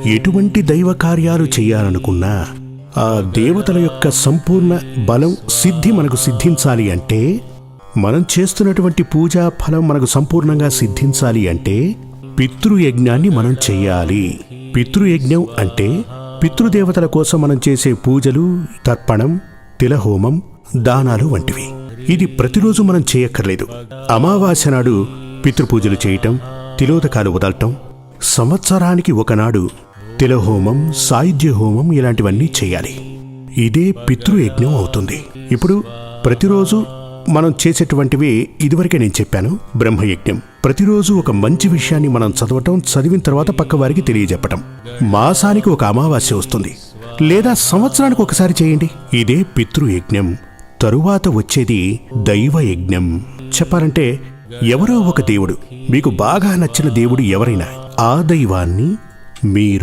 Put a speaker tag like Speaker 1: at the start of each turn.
Speaker 1: ఎటువంటి దైవ కార్యాలు చేయాలనుకున్నా ఆ దేవతల యొక్క సంపూర్ణ బలం సిద్ధి మనకు సిద్ధించాలి అంటే, మనం చేస్తున్నటువంటి పూజా ఫలం మనకు సంపూర్ణంగా సిద్ధించాలి అంటే పితృయజ్ఞాన్ని మనం చెయ్యాలి. పితృయజ్ఞం అంటే పితృదేవతల కోసం మనం చేసే పూజలు, తర్పణం, తిలహోమం, దానాలు వంటివి. ఇది ప్రతిరోజు మనం చేయక్కర్లేదు. అమావాస్య నాడు పితృపూజలు చేయటం, తిలోదకాలు వదలటం, సంవత్సరానికి ఒకనాడు తిలహోమం, సాయుధ్య హోమం ఇలాంటివన్నీ చేయాలి. ఇదే పితృయజ్ఞం అవుతుంది. ఇప్పుడు ప్రతిరోజు మనం చేసేటువంటివి ఇదివరకే నేను చెప్పాను. బ్రహ్మయజ్ఞం ప్రతిరోజు ఒక మంచి విషయాన్ని మనం చదవటం, చదివిన తర్వాత పక్క వారికి తెలియజెప్పటం. మాసానికి ఒక అమావాస్య వస్తుంది, లేదా సంవత్సరానికి ఒకసారి చేయండి. ఇదే పితృయజ్ఞం. తరువాత వచ్చేది దైవయజ్ఞం. చెప్పాలంటే ఎవరో ఒక దేవుడు, మీకు బాగా నచ్చిన దేవుడు ఎవరైనా, ఆ దైవాన్ని మీరు